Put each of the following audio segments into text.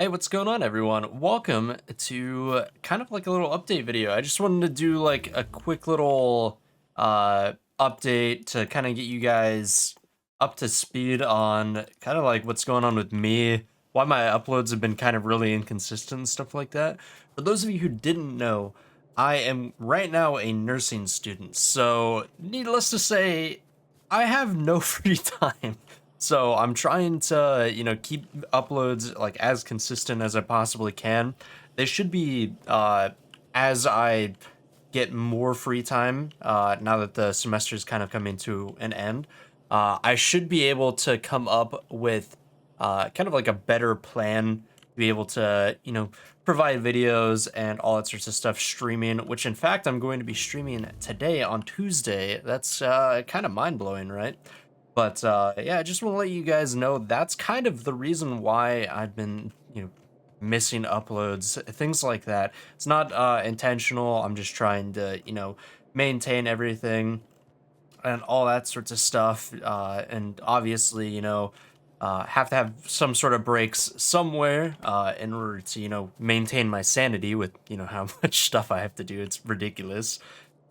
Hey, what's going on, everyone? Welcome to kind of like a little update video. I just wanted to do like a quick little update to kind of get you guys up to speed on kind of like what's going on with me, why my uploads have been kind of really inconsistent and stuff like that. For those of you who didn't know, I am right now a nursing student, so needless to say, I have no free time. So I'm trying to, keep uploads like as consistent as I possibly can. They should be as I get more free time, now that the semester's kind of coming to an end. I should be able to come up with kind of like a better plan to be able to, provide videos and all that sorts of stuff streaming, which in fact I'm going to be streaming today on Tuesday. That's kind of mind blowing, right? But yeah, I just want to let you guys know that's kind of the reason why I've been, missing uploads, things like that. It's not intentional. I'm just trying to, maintain everything and all that sorts of stuff. And obviously, have to have some sort of breaks somewhere in order to, maintain my sanity with, how much stuff I have to do. It's ridiculous.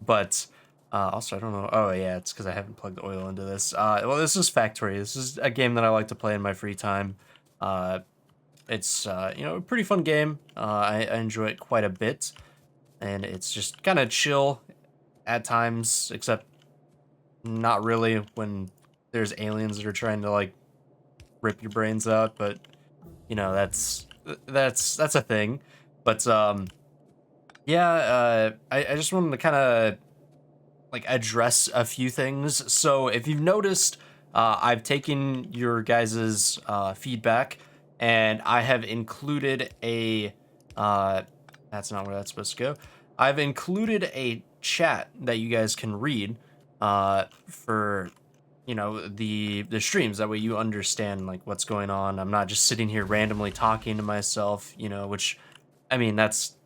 But also, I don't know. Oh, yeah, it's because I haven't plugged oil into this. Well, this is Factory. This is a game that I like to play in my free time. It's, a pretty fun game. I enjoy it quite a bit. And it's just kind of chill at times, except not really when there's aliens that are trying to, like, rip your brains out. But, that's a thing. But, yeah, I just wanted to kind of like address a few things. So if you've noticed, I've taken your guys's feedback and I have included a that's not where that's supposed to go. I've included a chat that you guys can read for the streams. That way you understand like what's going on. I'm not just sitting here randomly talking to myself, which I mean that's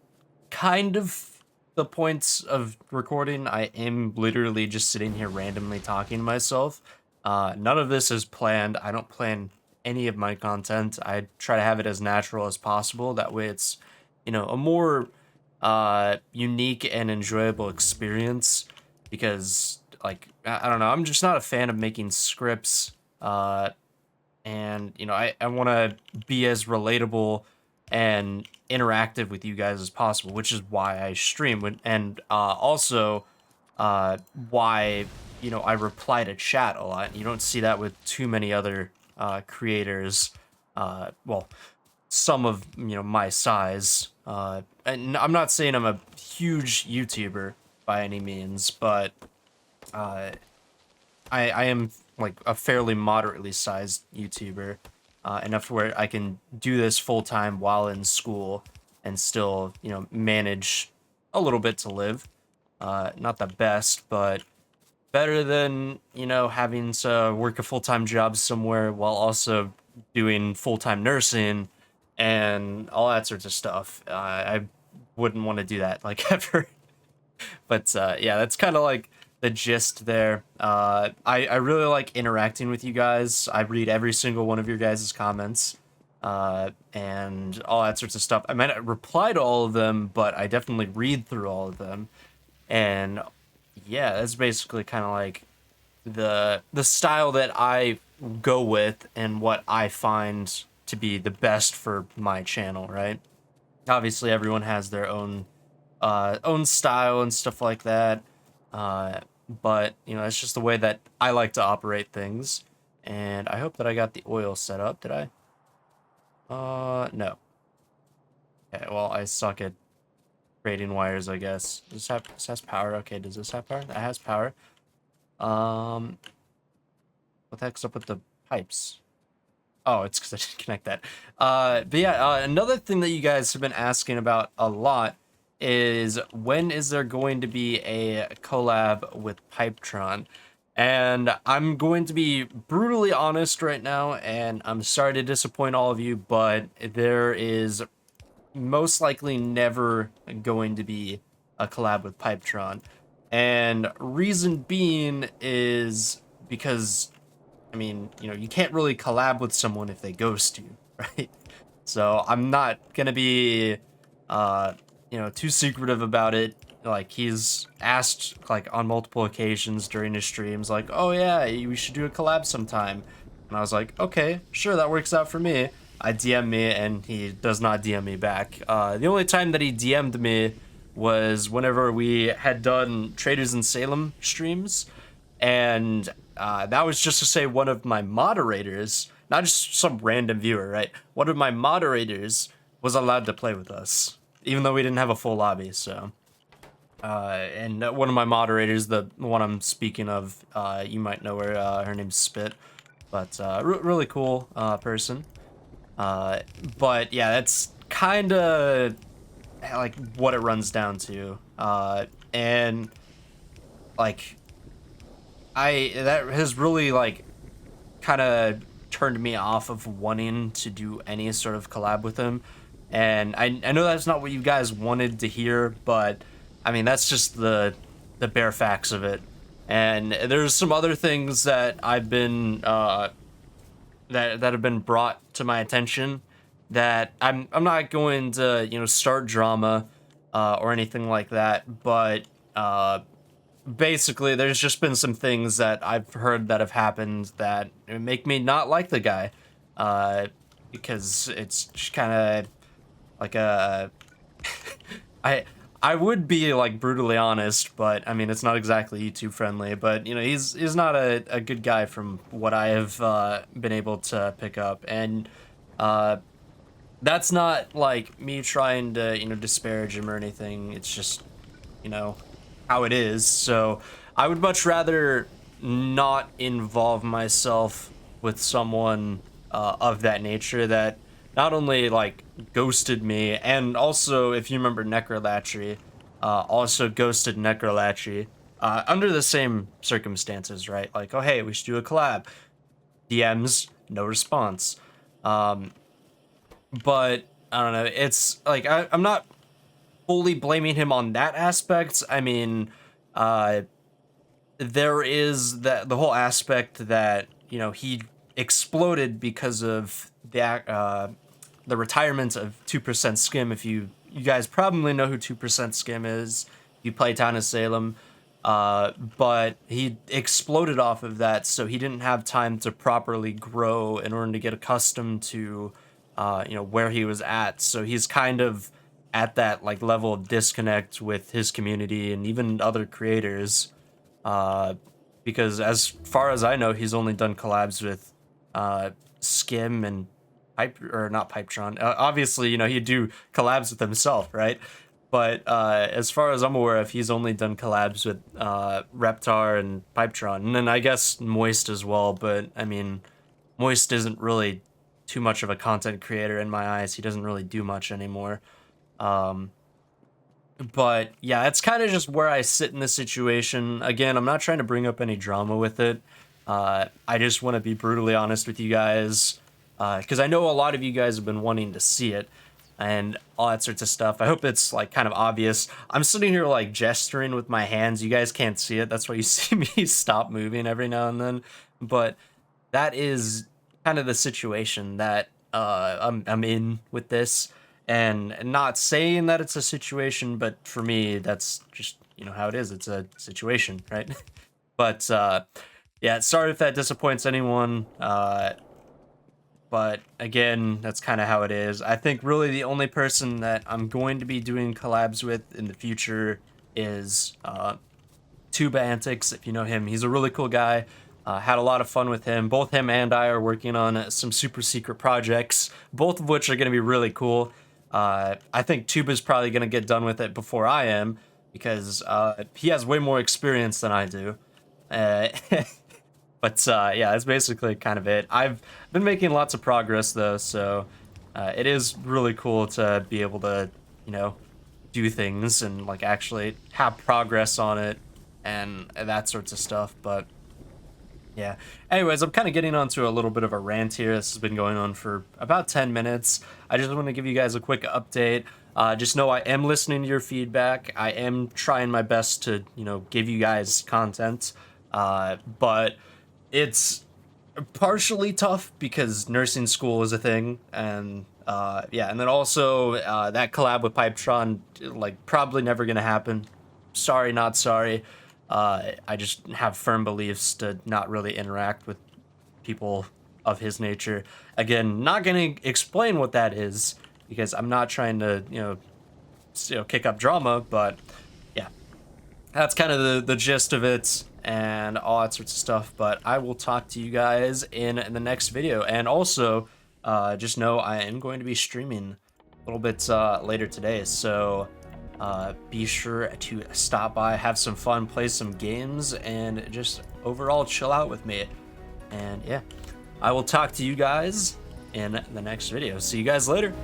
kind of the points of recording. I am literally just sitting here randomly talking to myself. None of this is planned. I don't plan any of my content. I try to have it as natural as possible. That way it's, a more unique and enjoyable experience because like I don't know, I'm just not a fan of making scripts and I want to be as relatable and interactive with you guys as possible, which is why I stream and also why I reply to chat a lot. You don't see that with too many other creators. Well, some of my size. And I'm not saying I'm a huge YouTuber by any means, but uh, I am like a fairly moderately sized YouTuber, enough where I can do this full time while in school and still, manage a little bit to live. Not the best, but better than, having to work a full time job somewhere while also doing full time nursing and all that sorts of stuff. I wouldn't want to do that like ever. But yeah, that's kind of like the gist there. I really like interacting with you guys. I read every single one of your guys' comments and all that sorts of stuff. I might not reply to all of them, but I definitely read through all of them. And yeah, that's basically kind of like the style that I go with and what I find to be the best for my channel, right? Obviously, everyone has their own style and stuff like that. Uh, but it's just the way that I like to operate things. And I hope that I got the oil set up. Did I? No. Okay, well, I suck at creating wires, I guess. This has power? Okay, does this have power? That has power. Um, what the heck's up with the pipes? Oh, it's because I didn't connect that. But yeah, another thing that you guys have been asking about a lot is when is there going to be a collab with PIPETRON? And I'm going to be brutally honest right now, and I'm sorry to disappoint all of you, but there is most likely never going to be a collab with PIPETRON. And reason being is because I mean, you can't really collab with someone if they ghost you, right? So I'm not gonna be, too secretive about it. Like he's asked like on multiple occasions during his streams, like, "Oh yeah, we should do a collab sometime," and I was like, "Okay, sure, that works out for me." I DM me and he does not DM me back. The only time that he DM'd me was whenever we had done Traders in Salem streams, and that was just to say one of my moderators, not just some random viewer, right? One of my moderators was allowed to play with us, even though we didn't have a full lobby. So, and one of my moderators, the one I'm speaking of, you might know her. Her name's Spit, but really cool person. But yeah, that's kind of like what it runs down to. And like that has really like kind of turned me off of wanting to do any sort of collab with him. And I know that's not what you guys wanted to hear, but I mean that's just the bare facts of it. And there's some other things that I've been that have been brought to my attention that I'm not going to start drama or anything like that, but basically there's just been some things that I've heard that have happened that make me not like the guy, because it's just kind of like a I I would be like brutally honest, but I mean it's not exactly YouTube friendly. But he's not a good guy from what I have been able to pick up, and uh, that's not like me trying to disparage him or anything. It's just you know how it is. So I would much rather not involve myself with someone of that nature that not only like ghosted me, and also if you remember Necrolatry, also ghosted Necrolatry under the same circumstances, right? Like, oh hey, we should do a collab. DMs, no response. Um, but I don't know. It's like I'm not fully blaming him on that aspect. I mean, uh, there is the whole aspect that he exploded because of the retirement of 2% Skim. If you guys probably know who 2% Skim is, you play Town of Salem. But he exploded off of that, so he didn't have time to properly grow in order to get accustomed to where he was at. So he's kind of at that like level of disconnect with his community and even other creators, uh, because as far as I know, he's only done collabs with Skim and or not PIPETRON. Obviously, he'd do collabs with himself, right? But as far as I'm aware of, he's only done collabs with Reptar and PIPETRON, and then I guess Moist as well. But I mean, Moist isn't really too much of a content creator in my eyes. He doesn't really do much anymore. Um, but yeah, it's kind of just where I sit in the situation. Again, I'm not trying to bring up any drama with it. I just want to be brutally honest with you guys, because I know a lot of you guys have been wanting to see it and all that sorts of stuff. I hope it's like kind of obvious. I'm sitting here like gesturing with my hands. You guys can't see it. That's why you see me stop moving every now and then. But that is kind of the situation that I'm in with this, and not saying that it's a situation, but for me, that's just how it is. It's a situation, right? But yeah, sorry if that disappoints anyone. But again, that's kind of how it is. I think really the only person that I'm going to be doing collabs with in the future is Tuba Antics. If you know him, he's a really cool guy. Had a lot of fun with him. Both him and I are working on some super secret projects, both of which are going to be really cool. I think Tuba's probably going to get done with it before I am, because he has way more experience than I do. Uh, but yeah, that's basically kind of it. I've been making lots of progress though, so it is really cool to be able to, you know, do things and like actually have progress on it and that sorts of stuff. But yeah. Anyways, I'm kind of getting onto a little bit of a rant here. This has been going on for about 10 minutes. I just want to give you guys a quick update. Just know I am listening to your feedback. I am trying my best to, give you guys content. But it's partially tough because nursing school is a thing, and Yeah, and then also that collab with PIPETRON, like, probably never gonna happen. Sorry, not sorry. I just have firm beliefs to not really interact with people of his nature. Again, not gonna explain what that is because I'm not trying to, kick up drama, but yeah, that's kind of the gist of it and all that sorts of stuff. But I will talk to you guys in the next video. And also, just know I am going to be streaming a little bit later today. So be sure to stop by, have some fun, play some games, and just overall chill out with me. And yeah, I will talk to you guys in the next video. See you guys later.